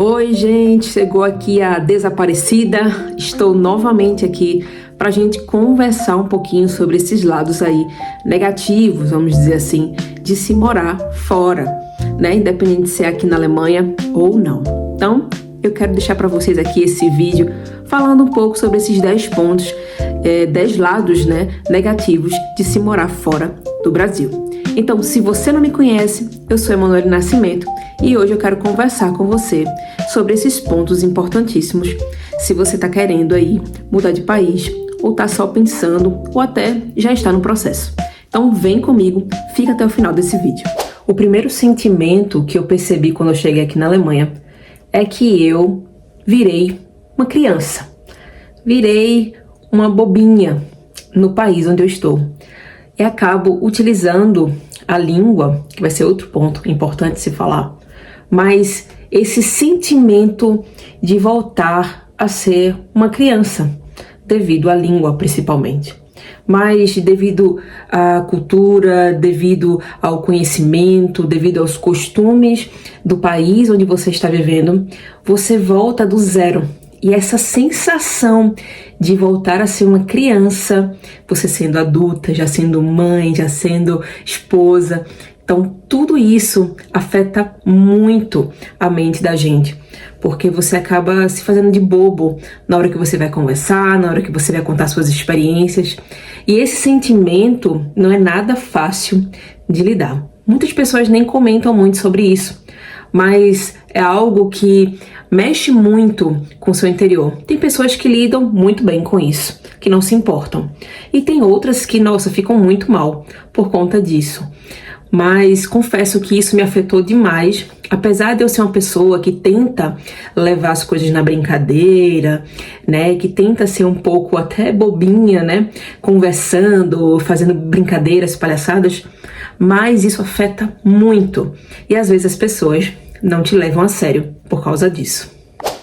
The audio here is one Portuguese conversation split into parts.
Oi, gente, chegou aqui a desaparecida. Estou novamente aqui para a gente conversar um pouquinho sobre esses lados aí negativos, vamos dizer assim, de se morar fora, né? Independente de ser aqui na Alemanha ou não. Então, eu quero deixar para vocês aqui esse vídeo falando um pouco sobre esses 10 pontos, 10 lados, né, negativos de se morar fora do Brasil. Então, se você não me conhece, eu sou Emanuele Nascimento e hoje eu quero conversar com você sobre esses pontos importantíssimos se você está querendo aí mudar de país ou está só pensando ou até já está no processo. Então, vem comigo, fica até o final desse vídeo. O primeiro sentimento que eu percebi quando eu cheguei aqui na Alemanha é que eu virei uma criança, virei uma bobinha no país onde eu estou. E acabo utilizando a língua, que vai ser outro ponto importante se falar, mas esse sentimento de voltar a ser uma criança, devido à língua principalmente. Mas devido à cultura, devido ao conhecimento, devido aos costumes do país onde você está vivendo, você volta do zero. E essa sensação de voltar a ser uma criança, você sendo adulta, já sendo mãe, já sendo esposa, então tudo isso afeta muito a mente da gente, porque você acaba se fazendo de bobo na hora que você vai conversar, na hora que você vai contar suas experiências. E esse sentimento não é nada fácil de lidar. Muitas pessoas nem comentam muito sobre isso, mas é algo que mexe muito com o seu interior. Tem pessoas que lidam muito bem com isso, que não se importam. E tem outras que, nossa, ficam muito mal por conta disso. Mas confesso que isso me afetou demais, apesar de eu ser uma pessoa que tenta levar as coisas na brincadeira, né, que tenta ser um pouco até bobinha, né, conversando, fazendo brincadeiras, palhaçadas, mas isso afeta muito. E às vezes as pessoas não te levam a sério por causa disso.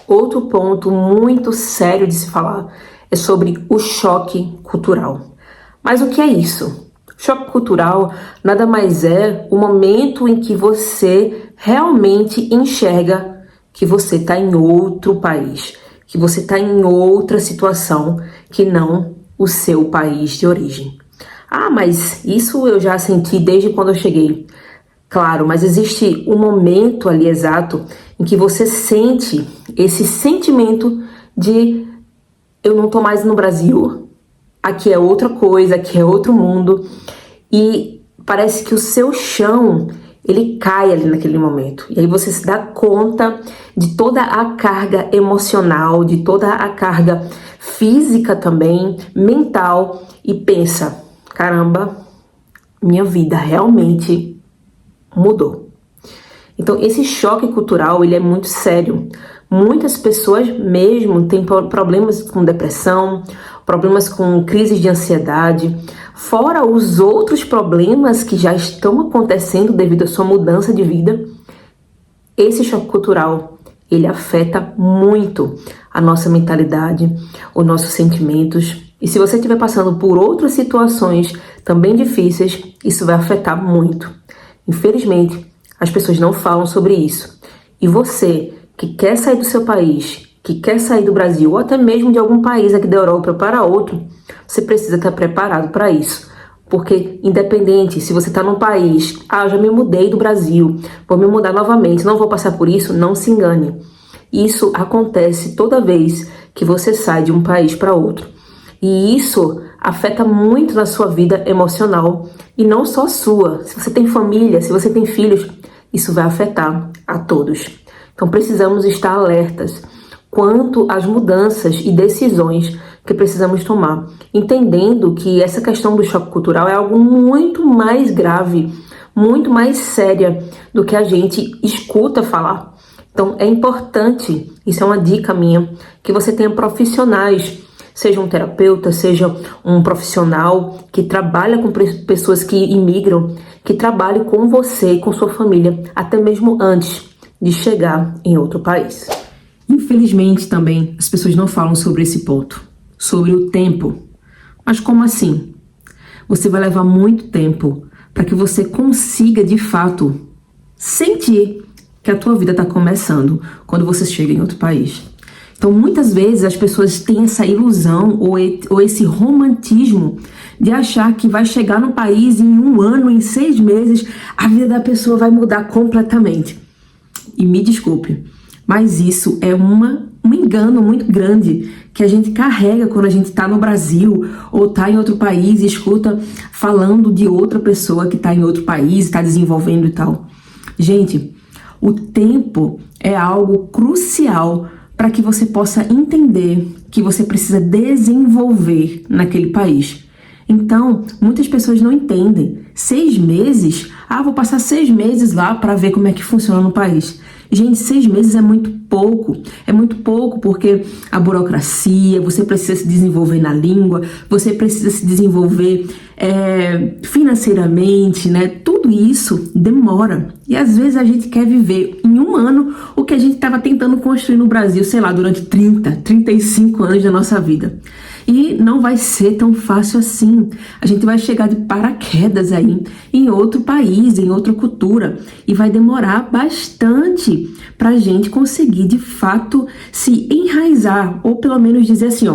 Outro ponto muito sério de se falar é sobre o choque cultural. Mas o que é isso? Choque cultural nada mais é o momento em que você realmente enxerga que você está em outro país, que você está em outra situação que não o seu país de origem. Ah, mas isso eu já senti desde quando eu cheguei. Claro, mas existe um momento ali exato em que você sente esse sentimento de eu não tô mais no Brasil, aqui é outra coisa, aqui é outro mundo, e parece que o seu chão, ele cai ali naquele momento. E aí você se dá conta de toda a carga emocional, de toda a carga física também, mental, e pensa, caramba, minha vida realmente mudou. Então esse choque cultural, ele é muito sério. Muitas pessoas mesmo têm problemas com depressão, problemas com crises de ansiedade, fora os outros problemas que já estão acontecendo devido à sua mudança de vida. Esse choque cultural, ele afeta muito a nossa mentalidade, os nossos sentimentos. E se você estiver passando por outras situações também difíceis, isso vai afetar muito. Infelizmente, as pessoas não falam sobre isso. E você que quer sair do seu país, que quer sair do Brasil, ou até mesmo de algum país aqui da Europa para outro, você precisa estar preparado para isso. Porque independente se você está num país, eu já me mudei do Brasil, vou me mudar novamente, não vou passar por isso, não se engane. Isso acontece toda vez que você sai de um país para outro. E isso afeta muito na sua vida emocional, e não só sua. Se você tem família, se você tem filhos, isso vai afetar a todos. Então precisamos estar alertas quanto às mudanças e decisões que precisamos tomar, entendendo que essa questão do choque cultural é algo muito mais grave, muito mais séria do que a gente escuta falar. Então é importante, isso é uma dica minha, que você tenha profissionais, seja um terapeuta, seja um profissional que trabalha com pessoas que imigram, que trabalhe com você e com sua família, até mesmo antes de chegar em outro país. Infelizmente também as pessoas não falam sobre esse ponto, sobre o tempo. Mas como assim? Você vai levar muito tempo para que você consiga de fato sentir que a tua vida está começando quando você chega em outro país. Então, muitas vezes as pessoas têm essa ilusão ou esse romantismo de achar que vai chegar no país em 1 ano, em 6 meses, a vida da pessoa vai mudar completamente. E me desculpe, mas isso é um engano muito grande que a gente carrega quando a gente está no Brasil ou está em outro país e escuta falando de outra pessoa que está em outro país, está desenvolvendo e tal. Gente, o tempo é algo crucial para que você possa entender que você precisa desenvolver naquele país. Então, muitas pessoas não entendem. 6 meses? Vou passar 6 meses lá para ver como é que funciona no país. Gente, 6 meses é muito pouco. É muito pouco porque a burocracia, você precisa se desenvolver na língua, você precisa se desenvolver financeiramente, né? Tudo isso demora. E às vezes a gente quer viver em 1 ano o que a gente estava tentando construir no Brasil, sei lá, durante 35 anos da nossa vida. E não vai ser tão fácil assim. A gente vai chegar de paraquedas aí em outro país, em outra cultura. E vai demorar bastante para a gente conseguir, de fato, se enraizar. Ou pelo menos dizer assim,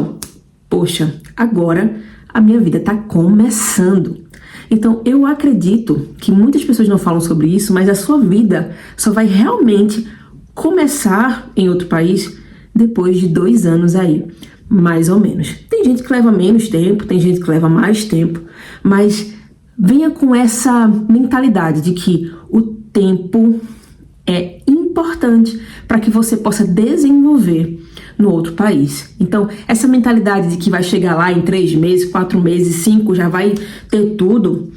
poxa, agora a minha vida está começando. Então, eu acredito que muitas pessoas não falam sobre isso, mas a sua vida só vai realmente começar em outro país depois de 2 anos aí. Mais ou menos. Tem gente que leva menos tempo, tem gente que leva mais tempo, mas venha com essa mentalidade de que o tempo é importante para que você possa desenvolver no outro país. Então, essa mentalidade de que vai chegar lá em 3 meses, 4 meses, 5, já vai ter tudo,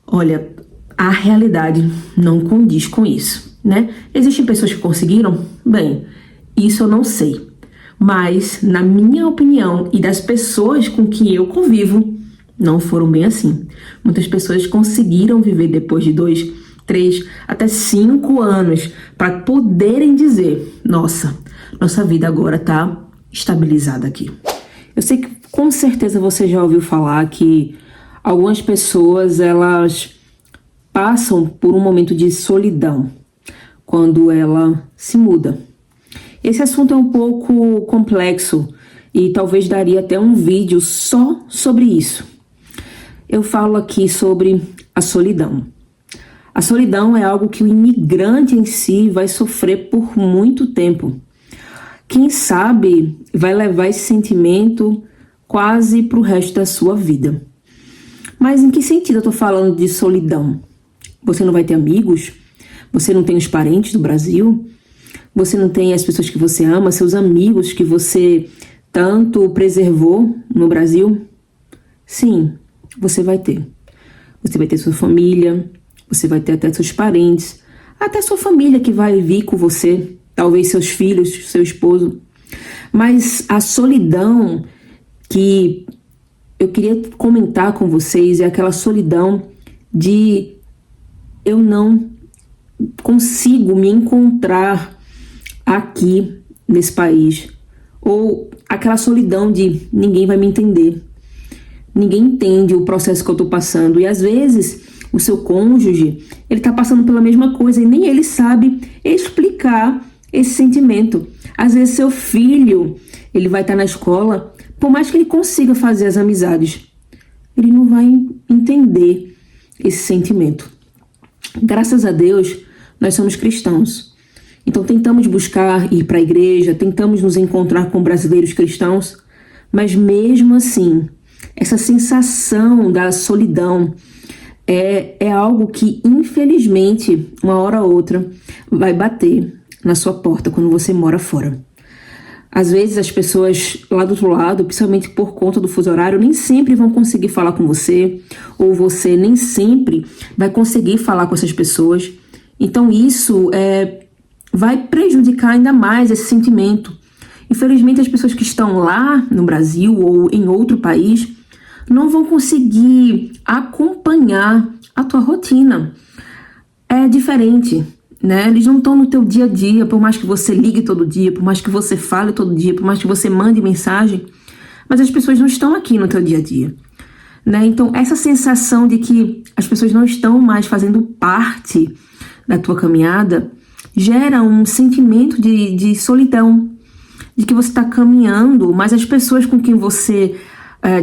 olha, a realidade não condiz com isso, né? Existem pessoas que conseguiram? Bem, isso eu não sei. Mas, na minha opinião e das pessoas com que eu convivo, não foram bem assim. Muitas pessoas conseguiram viver depois de 2, 3, até 5 anos para poderem dizer, nossa vida agora está estabilizada aqui. Eu sei que com certeza você já ouviu falar que algumas pessoas, elas passam por um momento de solidão quando ela se muda. Esse assunto é um pouco complexo e talvez daria até um vídeo só sobre isso. Eu falo aqui sobre a solidão. A solidão é algo que o imigrante em si vai sofrer por muito tempo. Quem sabe vai levar esse sentimento quase para o resto da sua vida. Mas em que sentido eu estou falando de solidão? Você não vai ter amigos? Você não tem os parentes do Brasil? Você não tem as pessoas que você ama, seus amigos que você tanto preservou no Brasil? Sim, você vai ter. Você vai ter sua família, você vai ter até seus parentes, até sua família que vai vir com você, talvez seus filhos, seu esposo. Mas a solidão que eu queria comentar com vocês é aquela solidão de eu não consigo me encontrar aqui nesse país, ou aquela solidão de ninguém vai me entender, ninguém entende o processo que eu tô passando, e às vezes o seu cônjuge, ele tá passando pela mesma coisa e nem ele sabe explicar esse sentimento. Às vezes seu filho, ele vai estar na escola, por mais que ele consiga fazer as amizades, ele não vai entender esse sentimento. Graças a Deus, nós somos cristãos. Então tentamos buscar ir para a igreja, tentamos nos encontrar com brasileiros cristãos, mas mesmo assim, essa sensação da solidão é algo que, infelizmente, uma hora ou outra, vai bater na sua porta quando você mora fora. Às vezes as pessoas lá do outro lado, principalmente por conta do fuso horário, nem sempre vão conseguir falar com você, ou você nem sempre vai conseguir falar com essas pessoas. Então isso vai prejudicar ainda mais esse sentimento. Infelizmente, as pessoas que estão lá no Brasil ou em outro país não vão conseguir acompanhar a tua rotina. É diferente, né? Eles não estão no teu dia a dia, por mais que você ligue todo dia, por mais que você fale todo dia, por mais que você mande mensagem, mas as pessoas não estão aqui no teu dia a dia, né? Então, essa sensação de que as pessoas não estão mais fazendo parte da tua caminhada gera um sentimento de solidão, de que você está caminhando, mas as pessoas com quem você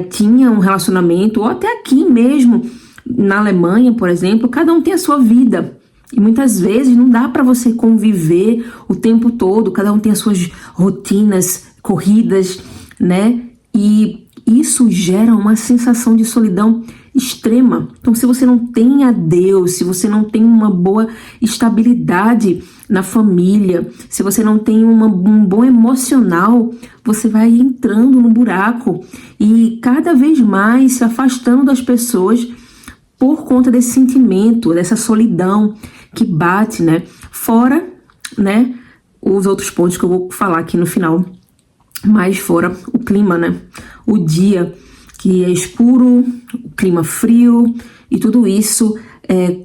tinha um relacionamento, ou até aqui mesmo, na Alemanha, por exemplo, cada um tem a sua vida. E muitas vezes não dá para você conviver o tempo todo, cada um tem as suas rotinas, corridas, né? E isso gera uma sensação de solidão extrema. Então, se você não tem a Deus, se você não tem uma boa estabilidade na família, se você não tem um bom emocional, você vai entrando no buraco e cada vez mais se afastando das pessoas por conta desse sentimento, dessa solidão que bate, né? Fora, né, os outros pontos que eu vou falar aqui no final, mas fora o clima, né? O dia que é escuro, o clima frio e tudo isso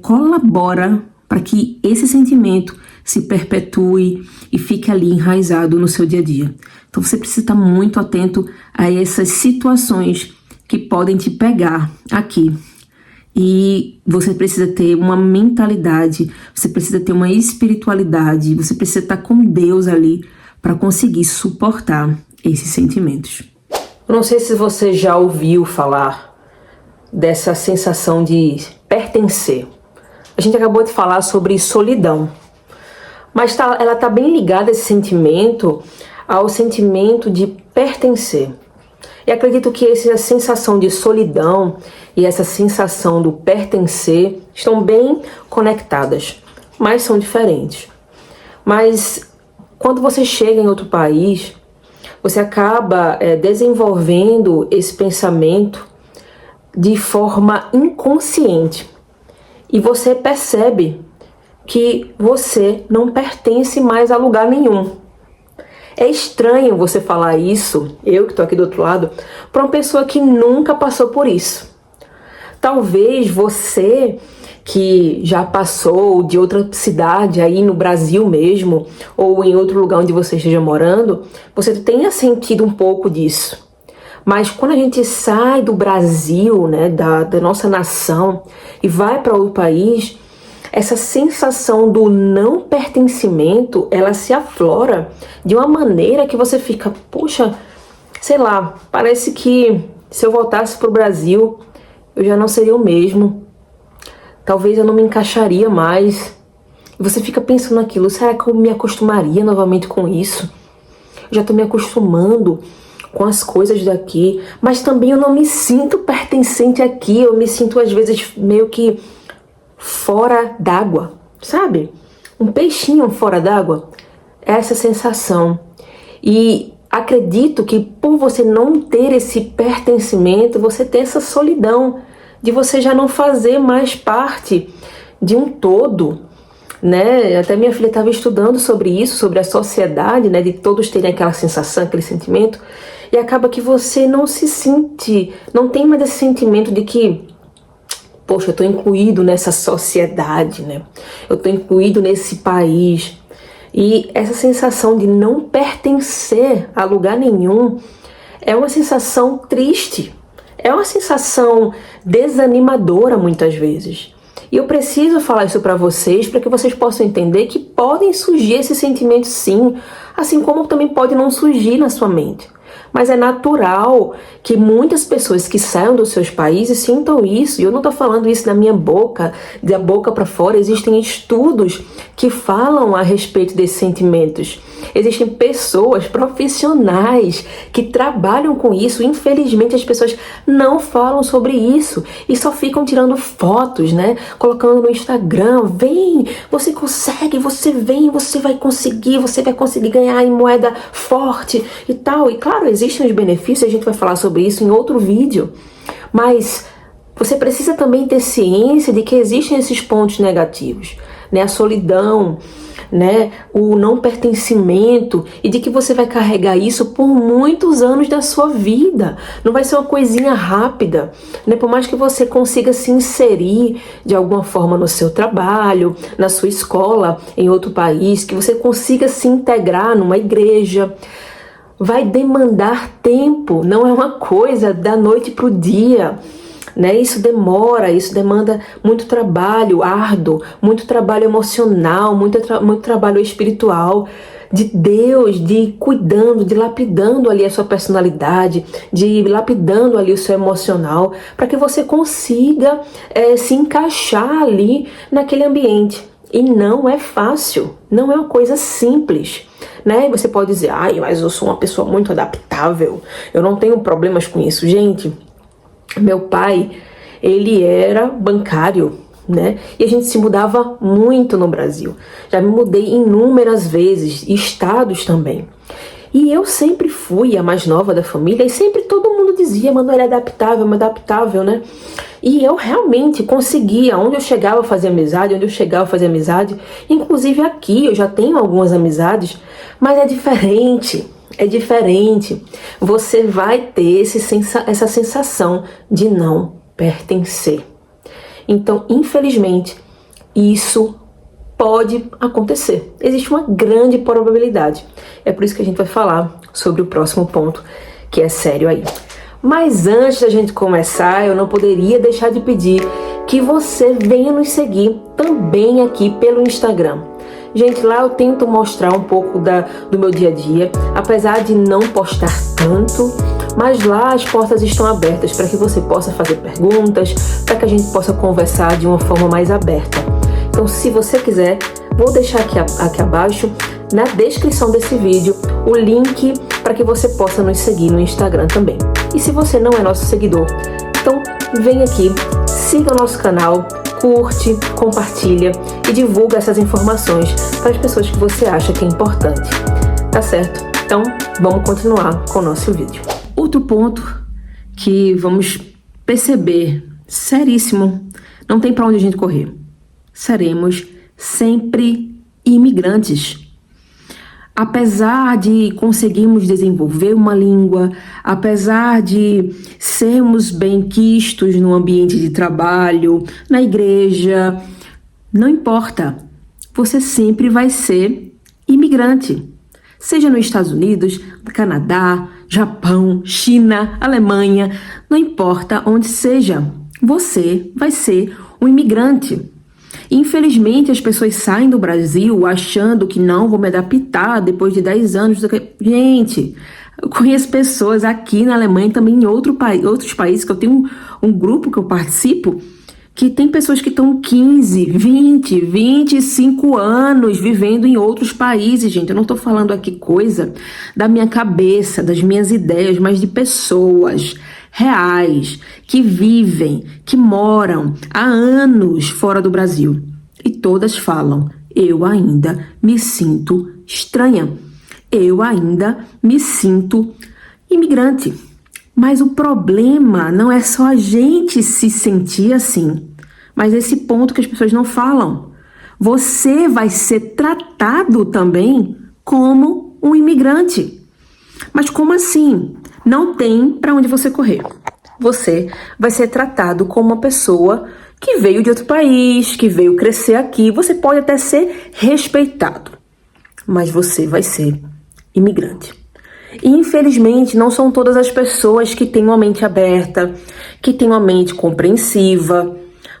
colabora para que esse sentimento se perpetue e fique ali enraizado no seu dia a dia. Então você precisa estar muito atento a essas situações que podem te pegar aqui. E você precisa ter uma mentalidade, você precisa ter uma espiritualidade, você precisa estar com Deus ali para conseguir suportar esses sentimentos. Eu não sei se você já ouviu falar dessa sensação de pertencer. A gente acabou de falar sobre solidão, mas ela está bem ligada, esse sentimento, ao sentimento de pertencer. E acredito que essa sensação de solidão e essa sensação do pertencer estão bem conectadas, mas são diferentes. Mas quando você chega em outro país, você acaba desenvolvendo esse pensamento de forma inconsciente. E você percebe que você não pertence mais a lugar nenhum. É estranho você falar isso, eu que estou aqui do outro lado, para uma pessoa que nunca passou por isso. Talvez você que já passou de outra cidade aí no Brasil mesmo, ou em outro lugar onde você esteja morando, você tenha sentido um pouco disso. Mas quando a gente sai do Brasil, né, da nossa nação, e vai para outro país, essa sensação do não pertencimento, ela se aflora de uma maneira que você fica, poxa, sei lá, parece que se eu voltasse para o Brasil, eu já não seria o mesmo. Talvez eu não me encaixaria mais. E você fica pensando naquilo, será que eu me acostumaria novamente com isso? Eu já estou me acostumando com as coisas daqui, mas também eu não me sinto pertencente aqui, eu me sinto às vezes meio que fora d'água, sabe? Um peixinho fora d'água, essa sensação. E acredito que por você não ter esse pertencimento, você tem essa solidão de você já não fazer mais parte de um todo, né? Até minha filha estava estudando sobre isso, sobre a sociedade, né? De todos terem aquela sensação, aquele sentimento, e acaba que você não se sente, não tem mais esse sentimento de que, poxa, eu estou incluído nessa sociedade, né? Eu estou incluído nesse país. E essa sensação de não pertencer a lugar nenhum é uma sensação triste, é uma sensação desanimadora muitas vezes. E eu preciso falar isso para vocês, para que vocês possam entender que podem surgir esses sentimentos sim, assim como também pode não surgir na sua mente. Mas é natural que muitas pessoas que saiam dos seus países sintam isso. E eu não estou falando isso da minha boca, da boca para fora. Existem estudos que falam a respeito desses sentimentos. Existem pessoas profissionais que trabalham com isso. Infelizmente as pessoas não falam sobre isso e só ficam tirando fotos, né? Colocando no Instagram, vem, você consegue, você vem, você vai conseguir ganhar em moeda forte e tal. E claro, existem os benefícios, a gente vai falar sobre isso em outro vídeo, mas você precisa também ter ciência de que existem esses pontos negativos, né? A solidão, né? O não pertencimento, e de que você vai carregar isso por muitos anos da sua vida. Não vai ser uma coisinha rápida, né? Por mais que você consiga se inserir de alguma forma no seu trabalho, na sua escola, em outro país, que você consiga se integrar numa igreja, vai demandar tempo, não é uma coisa da noite para o dia. né? Isso demora, isso demanda muito trabalho árduo, muito trabalho emocional, muito trabalho espiritual, de Deus, de cuidando, de lapidando ali a sua personalidade, de lapidando ali o seu emocional, para que você consiga se encaixar ali naquele ambiente. E não é fácil, não é uma coisa simples, né? Você pode dizer, ai, mas eu sou uma pessoa muito adaptável, eu não tenho problemas com isso. Gente, meu pai, ele era bancário, né? E a gente se mudava muito no Brasil. Já me mudei inúmeras vezes, estados também. E eu sempre fui a mais nova da família e sempre todo mundo dizia, Manuela é adaptável, né? E eu realmente conseguia, onde eu chegava a fazer amizade, inclusive aqui eu já tenho algumas amizades, mas é diferente. Você vai ter essa sensação de não pertencer. Então, infelizmente, isso pode acontecer. Existe uma grande probabilidade. É por isso que a gente vai falar sobre o próximo ponto, que é sério aí. Mas antes da gente começar, eu não poderia deixar de pedir que você venha nos seguir também aqui pelo Instagram. Gente, lá eu tento mostrar um pouco do meu dia a dia, apesar de não postar tanto, mas lá as portas estão abertas para que você possa fazer perguntas, para que a gente possa conversar de uma forma mais aberta. Então, se você quiser, vou deixar aqui abaixo, na descrição desse vídeo, o link para que você possa nos seguir no Instagram também. E se você não é nosso seguidor, então vem aqui, siga o nosso canal, curte, compartilha e divulga essas informações para as pessoas que você acha que é importante. Tá certo? Então, vamos continuar com o nosso vídeo. Outro ponto que vamos perceber, seríssimo, não tem para onde a gente correr. Seremos sempre imigrantes. Apesar de conseguirmos desenvolver uma língua, apesar de sermos bem-quistos no ambiente de trabalho, na igreja, não importa, você sempre vai ser imigrante. Seja nos Estados Unidos, Canadá, Japão, China, Alemanha, não importa onde seja, você vai ser um imigrante. Infelizmente, as pessoas saem do Brasil achando que não vou me adaptar depois de 10 anos. Gente, eu conheço pessoas aqui na Alemanha e também em outros países, que eu tenho um grupo que eu participo, que tem pessoas que estão 15, 20, 25 anos vivendo em outros países, gente. Eu não estou falando aqui coisa da minha cabeça, das minhas ideias, mas de pessoas reais, que vivem, que moram há anos fora do Brasil. E todas falam, eu ainda me sinto estranha, eu ainda me sinto imigrante. Mas o problema não é só a gente se sentir assim, mas esse ponto que as pessoas não falam. Você vai ser tratado também como um imigrante. Mas como assim? Não tem para onde você correr. Você vai ser tratado como uma pessoa que veio de outro país, que veio crescer aqui. Você pode até ser respeitado, mas você vai ser imigrante. E, infelizmente, não são todas as pessoas que têm uma mente aberta, que têm uma mente compreensiva,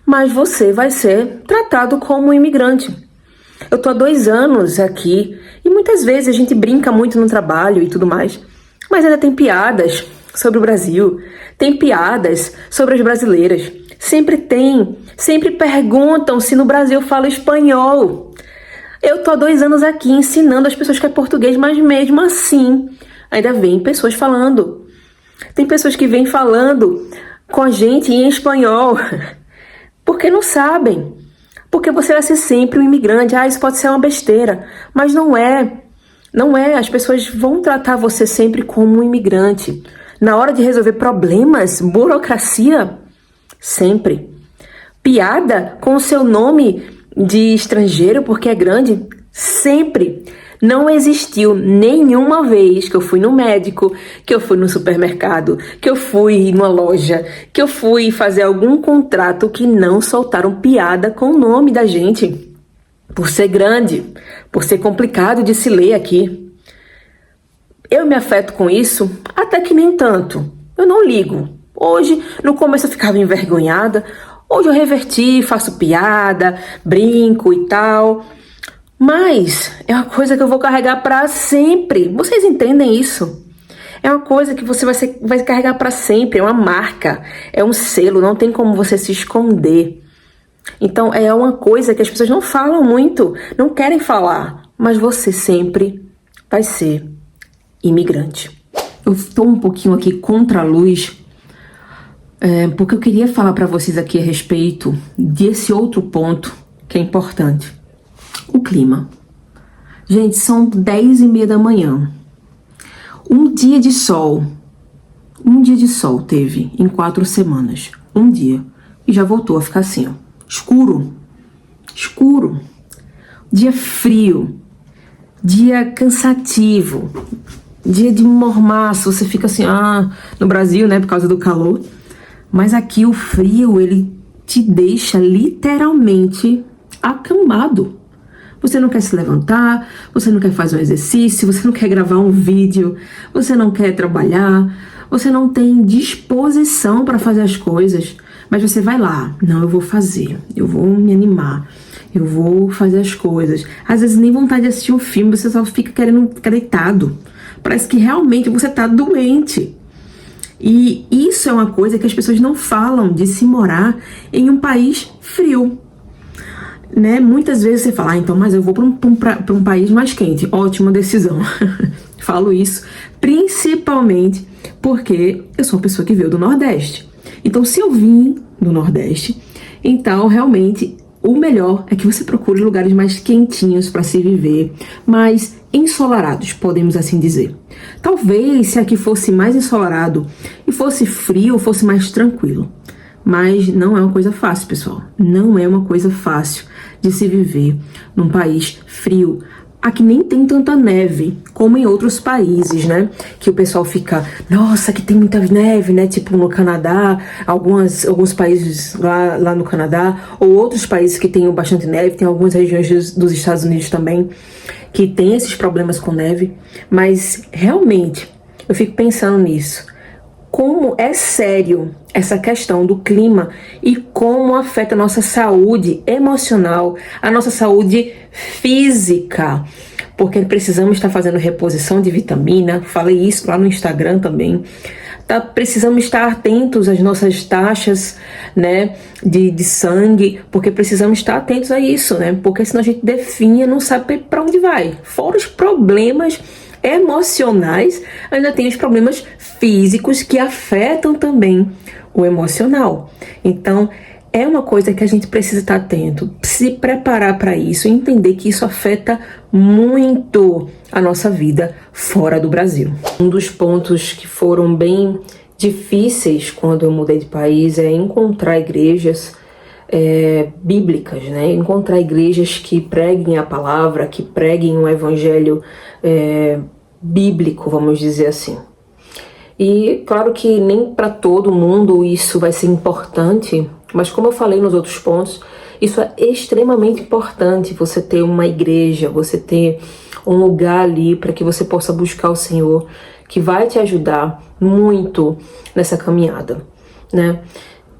mas você vai ser tratado como um imigrante. Eu tô há 2 anos aqui e muitas vezes a gente brinca muito no trabalho e tudo mais, mas ainda tem piadas sobre o Brasil, tem piadas sobre as brasileiras. Sempre perguntam se no Brasil fala espanhol. Eu tô há 2 anos aqui ensinando as pessoas que é português, mas mesmo assim, ainda vem pessoas falando. Tem pessoas que vêm falando com a gente em espanhol, porque não sabem. Porque você vai ser sempre um imigrante. Isso pode ser uma besteira, mas não é. Não é, as pessoas vão tratar você sempre como um imigrante. Na hora de resolver problemas, burocracia, sempre. Piada com o seu nome de estrangeiro porque é grande, sempre. Não existiu nenhuma vez que eu fui no médico, que eu fui no supermercado, que eu fui numa loja, que eu fui fazer algum contrato que não soltaram piada com o nome da gente. Por ser grande, por ser complicado de se ler aqui. Eu me afeto com isso? Até que nem tanto. Eu não ligo. Hoje, no começo eu ficava envergonhada, hoje eu reverti, faço piada, brinco e tal. Mas é uma coisa que eu vou carregar para sempre. Vocês entendem isso? É uma coisa que você vai carregar para sempre, é uma marca, é um selo, não tem como você se esconder. Então é uma coisa que as pessoas não falam muito, não querem falar, mas você sempre vai ser imigrante. Eu estou um pouquinho aqui contra a luz, porque eu queria falar para vocês aqui a respeito desse outro ponto que é importante. O clima. Gente, são 10h30 da manhã. Um dia de sol teve em 4 semanas. Um dia. E já voltou a ficar assim, ó. Escuro. Dia frio. Dia cansativo. Dia de mormaço. Você fica assim, no Brasil, né, por causa do calor. Mas aqui o frio, ele te deixa literalmente acamado. Você não quer se levantar, você não quer fazer um exercício, você não quer gravar um vídeo, você não quer trabalhar, você não tem disposição para fazer as coisas, mas você vai lá, não, eu vou fazer, eu vou me animar, eu vou fazer as coisas. Às vezes nem vontade de assistir um filme, você só fica querendo ficar deitado. Parece que realmente você tá doente. E isso é uma coisa que as pessoas não falam, de se morar em um país frio. Né? Muitas vezes você fala, então, mas eu vou para um país mais quente. Ótima decisão. Falo isso principalmente porque eu sou uma pessoa que veio do Nordeste. Então, se eu vim do Nordeste, então realmente o melhor é que você procure lugares mais quentinhos para se viver, mais ensolarados, podemos assim dizer. Talvez se aqui fosse mais ensolarado e fosse frio, fosse mais tranquilo. Mas não é uma coisa fácil, pessoal. Não é uma coisa fácil de se viver num país frio. Aqui nem tem tanta neve como em outros países, né? Que o pessoal fica, nossa, aqui tem muita neve, né? Tipo no Canadá, alguns países lá no Canadá, ou outros países que tem bastante neve, tem algumas regiões dos Estados Unidos também que tem esses problemas com neve. Mas realmente, eu fico pensando nisso. Como é sério essa questão do clima e como afeta a nossa saúde emocional, a nossa saúde física, porque precisamos estar fazendo reposição de vitamina, falei isso lá no Instagram também, precisamos estar atentos às nossas taxas, né, de sangue, porque precisamos estar atentos a isso, né, porque senão a gente definha, não sabe para onde vai, fora os problemas emocionais, ainda tem os problemas físicos que afetam também o emocional. Então, é uma coisa que a gente precisa estar atento, se preparar para isso, entender que isso afeta muito a nossa vida fora do Brasil. Um dos pontos que foram bem difíceis quando eu mudei de país é encontrar igrejas bíblicas, né? Encontrar igrejas que preguem a palavra, que preguem um evangelho bíblico, vamos dizer assim. E claro que nem para todo mundo isso vai ser importante, mas como eu falei nos outros pontos, isso é extremamente importante, você ter uma igreja, você ter um lugar ali para que você possa buscar o Senhor, que vai te ajudar muito nessa caminhada, né?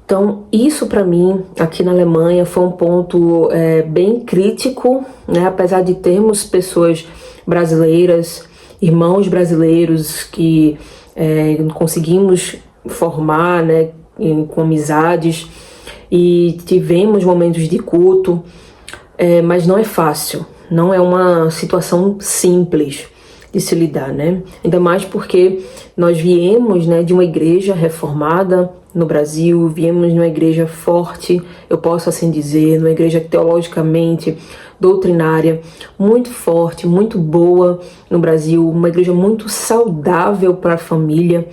Então, isso para mim, aqui na Alemanha, foi um ponto bem crítico, né? Apesar de termos pessoas brasileiras, irmãos brasileiros que conseguimos formar, né, com amizades, e tivemos momentos de culto, mas não é fácil, não é uma situação simples de se lidar, né? Ainda mais porque nós viemos, né, de uma igreja reformada no Brasil, viemos de uma igreja forte, eu posso assim dizer, uma igreja teologicamente doutrinária, muito forte, muito boa no Brasil, uma igreja muito saudável para a família.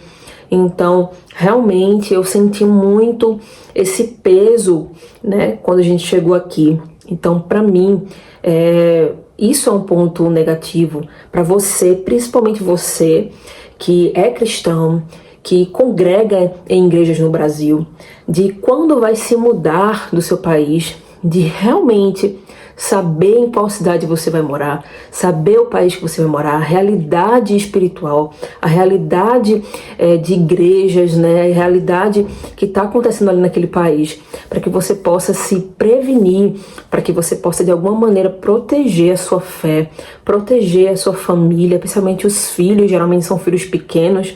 Então, realmente, eu senti muito esse peso, né, quando a gente chegou aqui. Então, para mim, isso é um ponto negativo para você, principalmente você que é cristão, que congrega em igrejas no Brasil, de quando vai se mudar do seu país, de realmente saber em qual cidade você vai morar, saber o país que você vai morar, a realidade espiritual, a realidade de igrejas, né, a realidade que está acontecendo ali naquele país, para que você possa se prevenir, para que você possa de alguma maneira proteger a sua fé, proteger a sua família, principalmente os filhos, geralmente são filhos pequenos.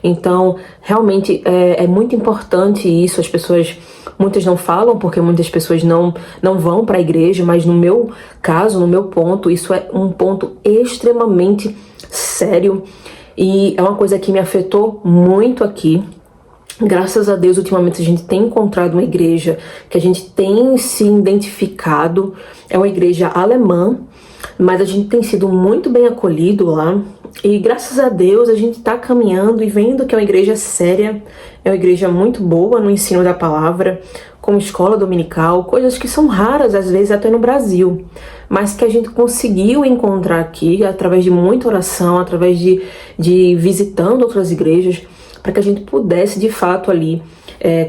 Então, realmente é muito importante isso. As pessoas, muitas não falam, porque muitas pessoas não vão para a igreja, mas no meu caso, no meu ponto, isso é um ponto extremamente sério e é uma coisa que me afetou muito aqui. Graças a Deus, ultimamente a gente tem encontrado uma igreja que a gente tem se identificado, é uma igreja alemã, mas a gente tem sido muito bem acolhido lá. E graças a Deus a gente está caminhando e vendo que é uma igreja séria, é uma igreja muito boa no ensino da palavra, com escola dominical, coisas que são raras às vezes até no Brasil, mas que a gente conseguiu encontrar aqui através de muita oração, através de visitando outras igrejas, para que a gente pudesse de fato ali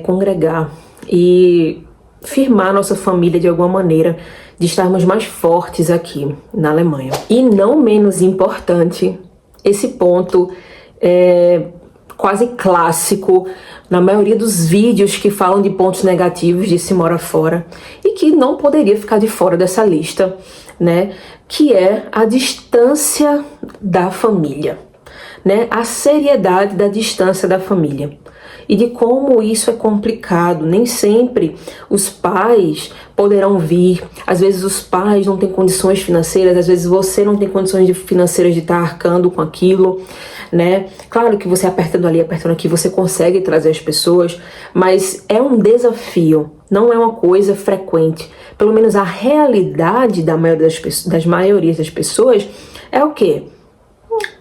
congregar e firmar nossa família de alguma maneira, de estarmos mais fortes aqui na Alemanha. E não menos importante, esse ponto é quase clássico na maioria dos vídeos que falam de pontos negativos de se morar fora e que não poderia ficar de fora dessa lista, né? Que é a distância da família, né? A seriedade da distância da família. E de como isso é complicado. Nem sempre os pais poderão vir. Às vezes os pais não têm condições financeiras, às vezes você não tem condições financeiras de estar arcando com aquilo, né? Claro que você apertando ali, apertando aqui, você consegue trazer as pessoas, mas é um desafio, não é uma coisa frequente. Pelo menos a realidade da maioria das pessoas é o quê?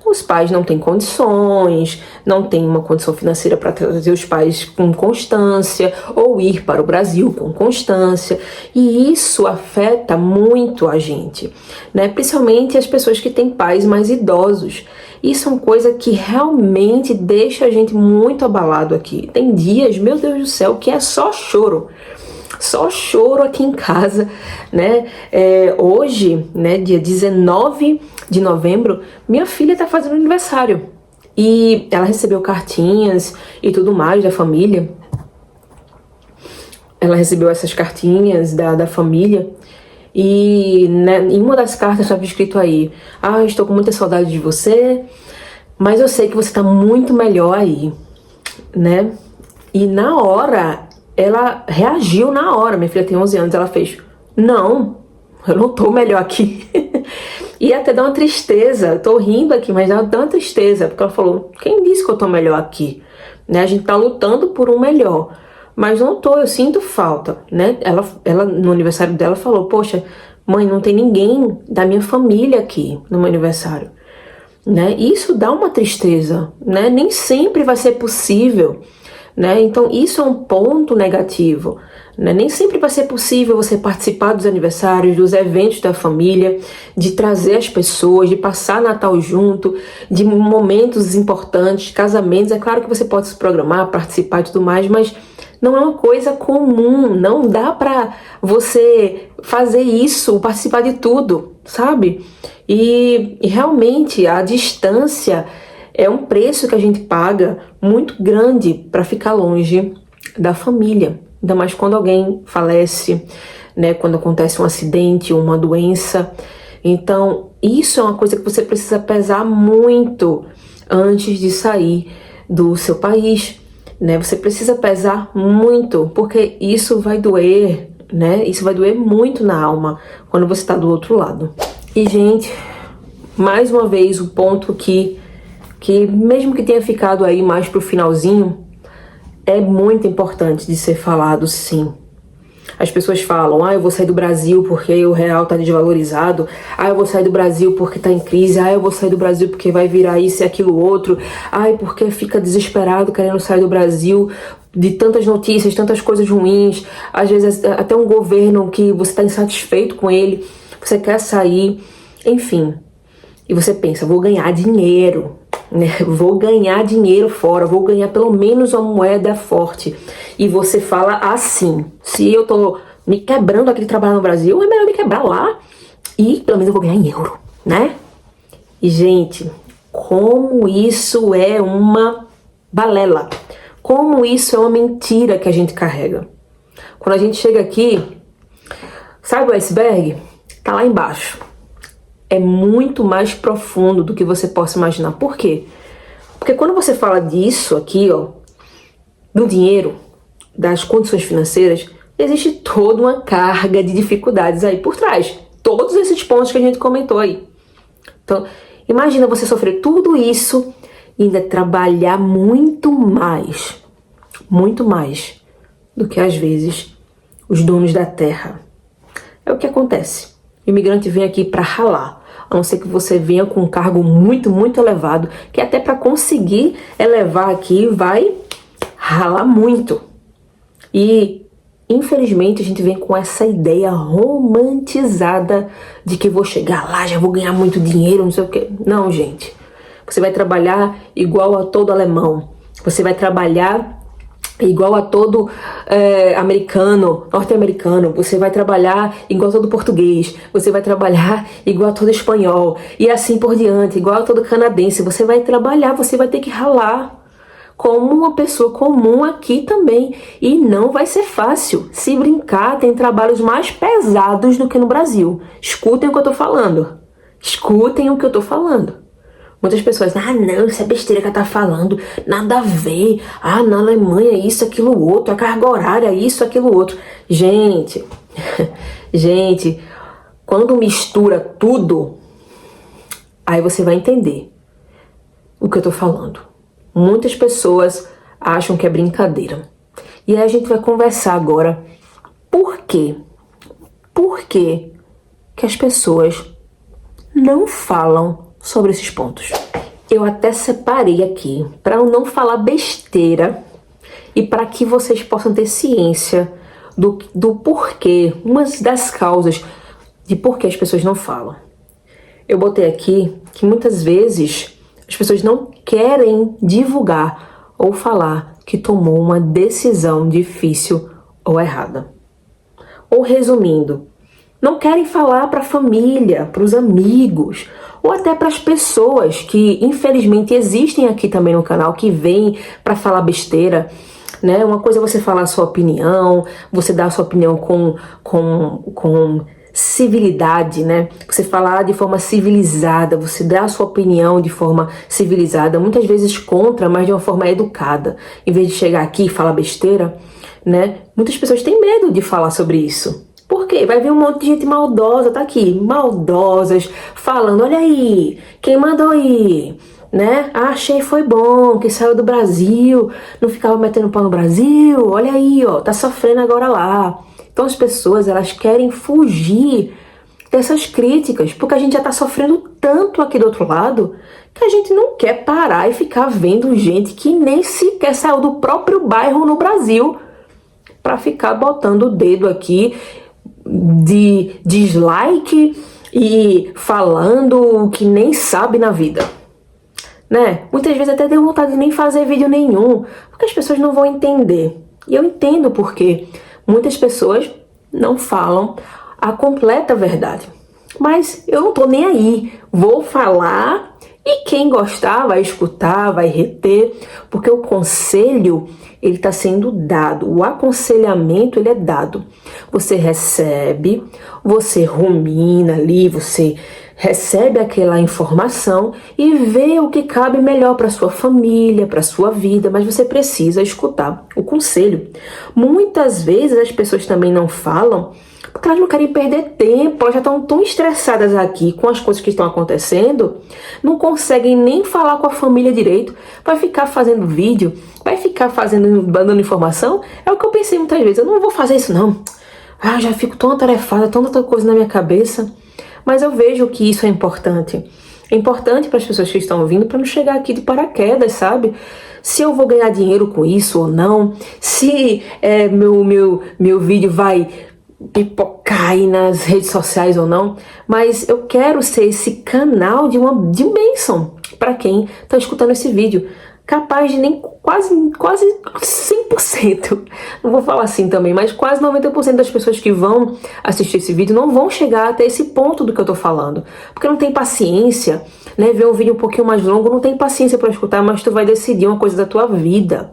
Os pais não têm condições, não têm uma condição financeira para trazer os pais com constância ou ir para o Brasil com constância, e isso afeta muito a gente, né? Principalmente as pessoas que têm pais mais idosos. Isso é uma coisa que realmente deixa a gente muito abalado aqui. Tem dias, meu Deus do céu, que é só choro. Só choro aqui em casa, né? Hoje, né, dia 19 de novembro, minha filha tá fazendo aniversário. E ela recebeu cartinhas e tudo mais da família. Ela recebeu essas cartinhas da família. E, né, em uma das cartas estava escrito aí: ah, estou com muita saudade de você, mas eu sei que você tá muito melhor aí, né? E na hora, ela reagiu na hora. Minha filha tem 11 anos, ela fez: não, eu não tô melhor aqui. E até dá uma tristeza, tô rindo aqui, mas dá uma tristeza, porque ela falou: quem disse que eu tô melhor aqui? Né? A gente tá lutando por um melhor, mas não tô, eu sinto falta, né? Ela no aniversário dela falou: poxa, mãe, não tem ninguém da minha família aqui no meu aniversário, né? Isso dá uma tristeza, né? Nem sempre vai ser possível, né? Então isso é um ponto negativo, né? Nem sempre vai ser possível você participar dos aniversários, dos eventos da família, de trazer as pessoas, de passar Natal junto, de momentos importantes, casamentos. É claro que você pode se programar, participar e tudo mais, mas não é uma coisa comum, não dá pra você fazer isso, participar de tudo, sabe? E realmente a distância é um preço que a gente paga muito grande para ficar longe da família. Ainda mais quando alguém falece, né? Quando acontece um acidente, uma doença. Então, isso é uma coisa que você precisa pesar muito antes de sair do seu país, né? Você precisa pesar muito, porque isso vai doer, né? Isso vai doer muito na alma quando você está do outro lado. E, gente, mais uma vez, o ponto que mesmo que tenha ficado aí mais pro finalzinho, é muito importante de ser falado, sim. As pessoas falam: ah, eu vou sair do Brasil porque o real tá desvalorizado, ah, eu vou sair do Brasil porque tá em crise, ah, eu vou sair do Brasil porque vai virar isso e aquilo outro, ai, porque fica desesperado querendo sair do Brasil, de tantas notícias, tantas coisas ruins, às vezes até um governo que você tá insatisfeito com ele, você quer sair, enfim. E você pensa: vou ganhar dinheiro, né? Vou ganhar dinheiro fora, vou ganhar pelo menos uma moeda forte. E você fala assim: se eu tô me quebrando aqui de trabalhar no Brasil, é melhor me quebrar lá e pelo menos eu vou ganhar em euro, né? E, gente, como isso é uma balela, como isso é uma mentira que a gente carrega. Quando a gente chega aqui, sabe o iceberg? Tá lá embaixo. É muito mais profundo do que você possa imaginar. Por quê? Porque quando você fala disso aqui, ó, do dinheiro, das condições financeiras, existe toda uma carga de dificuldades aí por trás. Todos esses pontos que a gente comentou aí. Então, imagina você sofrer tudo isso e ainda trabalhar muito mais do que às vezes os donos da terra. É o que acontece. O imigrante vem aqui para ralar, a não ser que você venha com um cargo muito elevado, que até para conseguir elevar aqui vai ralar muito. E infelizmente a gente vem com essa ideia romantizada de que vou chegar lá, já vou ganhar muito dinheiro, não sei o que. Não, gente. Você vai trabalhar igual a todo alemão. Você vai trabalhar igual a todo americano, norte-americano. Você vai trabalhar igual a todo português. Você vai trabalhar igual a todo espanhol. E assim por diante, igual a todo canadense. Você vai trabalhar, você vai ter que ralar como uma pessoa comum aqui também. E não vai ser fácil. Se brincar, tem trabalhos mais pesados do que no Brasil. Escutem o que eu tô falando. Escutem o que eu tô falando. Muitas pessoas, não, isso é besteira que ela tá falando, nada a ver. Na Alemanha isso, aquilo, outro, a carga horária, isso, aquilo, outro. Gente, quando mistura tudo, aí você vai entender o que eu tô falando. Muitas pessoas acham que é brincadeira. E aí a gente vai conversar agora. Por quê? Por que as pessoas não falam sobre esses pontos? Eu até separei aqui para eu não falar besteira e para que vocês possam ter ciência do porquê, umas das causas de por que as pessoas não falam. Eu botei aqui que muitas vezes as pessoas não querem divulgar ou falar que tomou uma decisão difícil ou errada. Ou resumindo, não querem falar para a família, para os amigos, ou até para as pessoas que infelizmente existem aqui também no canal, que vêm para falar besteira, né? Uma coisa é você falar a sua opinião, você dar a sua opinião com civilidade, né? Você falar de forma civilizada, você dar a sua opinião de forma civilizada, muitas vezes contra, mas de uma forma educada. Em vez de chegar aqui e falar besteira, né? Muitas pessoas têm medo de falar sobre isso. Por quê? Vai vir um monte de gente maldosa, tá aqui, maldosas, falando, olha aí, quem mandou aí, né? Achei foi bom, que saiu do Brasil, não ficava metendo pau no Brasil, olha aí, ó, tá sofrendo agora lá. Então as pessoas, elas querem fugir dessas críticas, porque a gente já tá sofrendo tanto aqui do outro lado, que a gente não quer parar e ficar vendo gente que nem sequer saiu do próprio bairro no Brasil, pra ficar botando o dedo aqui de dislike e falando o que nem sabe na vida, né? Muitas vezes até deu vontade de nem fazer vídeo nenhum, porque as pessoas não vão entender. E eu entendo porque muitas pessoas não falam a completa verdade. Mas eu não tô nem aí, vou falar e quem gostar vai escutar, vai reter, porque o conselho, ele está sendo dado, o aconselhamento, ele é dado. Você recebe, você rumina ali, você recebe aquela informação e vê o que cabe melhor para sua família, para sua vida, mas você precisa escutar o conselho. Muitas vezes as pessoas também não falam porque elas não querem perder tempo, elas já estão tão estressadas aqui com as coisas que estão acontecendo, não conseguem nem falar com a família direito, vai ficar fazendo vídeo, vai ficar dando informação. É o que eu pensei muitas vezes, eu não vou fazer isso não, já fico tão atarefada, tanta coisa na minha cabeça, mas eu vejo que isso é importante. É importante para as pessoas que estão ouvindo, para não chegar aqui de paraquedas, sabe? Se eu vou ganhar dinheiro com isso ou não, se meu vídeo vai pipocar aí nas redes sociais ou não, mas eu quero ser esse canal de bênção para quem está escutando esse vídeo. capaz de nem quase 100%, não vou falar assim também, mas quase 90% das pessoas que vão assistir esse vídeo não vão chegar até esse ponto do que eu tô falando, porque não tem paciência, né? Ver um vídeo um pouquinho mais longo, não tem paciência para escutar, mas tu vai decidir uma coisa da tua vida,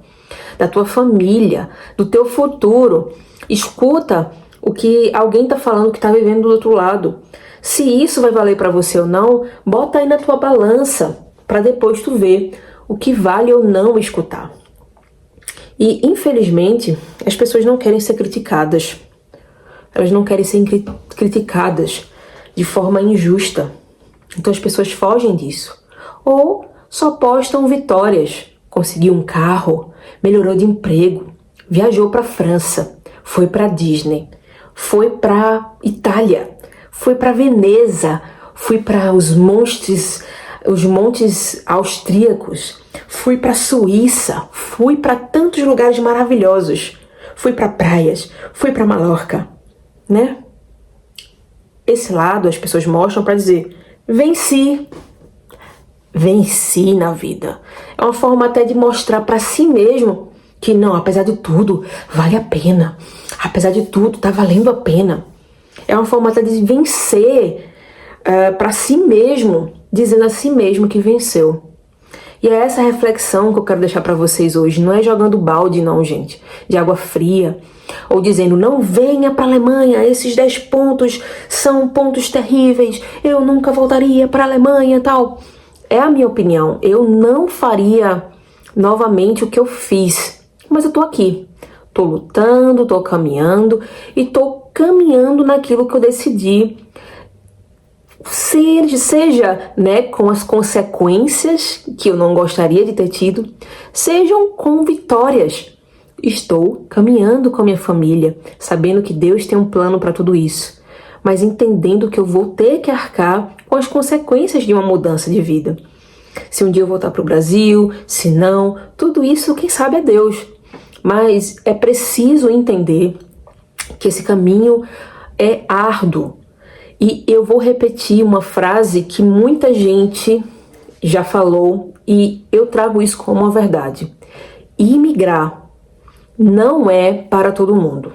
da tua família, do teu futuro. Escuta o que alguém tá falando que tá vivendo do outro lado. Se isso vai valer para você ou não, bota aí na tua balança para depois tu ver o que vale ou não escutar. E, infelizmente, as pessoas não querem ser criticadas. Elas não querem ser criticadas de forma injusta. Então as pessoas fogem disso. Ou só postam vitórias. Conseguiu um carro, melhorou de emprego, viajou para a França, foi para Disney, foi para Itália, foi para Veneza, fui para os montes austríacos, fui para Suíça, fui para tantos lugares maravilhosos, fui para praias, fui para Mallorca, né? Esse lado as pessoas mostram para dizer: venci na vida. É uma forma até de mostrar para si mesmo que não, apesar de tudo, vale a pena. Apesar de tudo, tá valendo a pena. É uma forma até de vencer para si mesmo, dizendo a si mesmo que venceu. E é essa reflexão que eu quero deixar para vocês hoje. Não é jogando balde não, gente, de água fria, ou dizendo: não venha para a Alemanha, esses 10 pontos são pontos terríveis, eu nunca voltaria para a Alemanha, tal. É a minha opinião. Eu não faria novamente o que eu fiz, mas eu tô aqui. Tô lutando, tô caminhando e tô caminhando naquilo que eu decidi. Seja, né, com as consequências que eu não gostaria de ter tido, sejam com vitórias. Estou caminhando com a minha família, sabendo que Deus tem um plano para tudo isso, mas entendendo que eu vou ter que arcar com as consequências de uma mudança de vida. Se um dia eu voltar para o Brasil, se não, tudo isso quem sabe é Deus. Mas é preciso entender que esse caminho é árduo. E eu vou repetir uma frase que muita gente já falou e eu trago isso como uma verdade. Imigrar não é para todo mundo.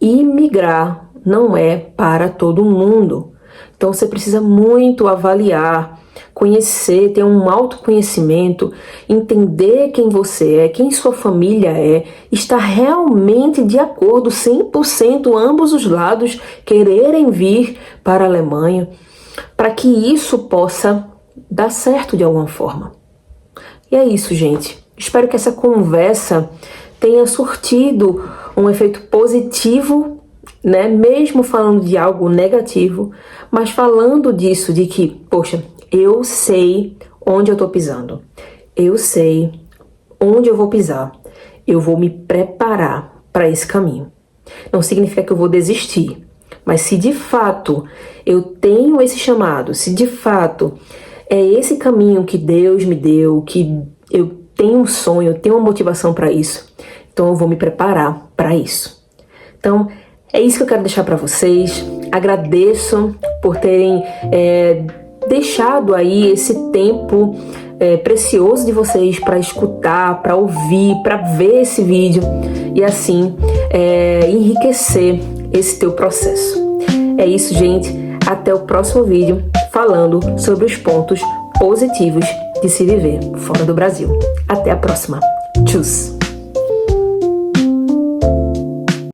Imigrar não é para todo mundo. Então você precisa muito avaliar, conhecer, ter um autoconhecimento, entender quem você é, quem sua família é, estar realmente de acordo, 100% ambos os lados quererem vir para a Alemanha, para que isso possa dar certo de alguma forma. E é isso, gente. Espero que essa conversa tenha surtido um efeito positivo, né? Mesmo falando de algo negativo, mas falando disso, de que, poxa, eu sei onde eu tô pisando. Eu sei onde eu vou pisar. Eu vou me preparar para esse caminho. Não significa que eu vou desistir. Mas se de fato eu tenho esse chamado, se de fato é esse caminho que Deus me deu, que eu tenho um sonho, eu tenho uma motivação para isso, então eu vou me preparar para isso. Então, é isso que eu quero deixar para vocês. Agradeço por terem deixado aí esse tempo precioso de vocês para escutar, para ouvir, para ver esse vídeo e assim enriquecer esse teu processo. É isso, gente. Até o próximo vídeo falando sobre os pontos positivos de se viver fora do Brasil. Até a próxima. Tchau!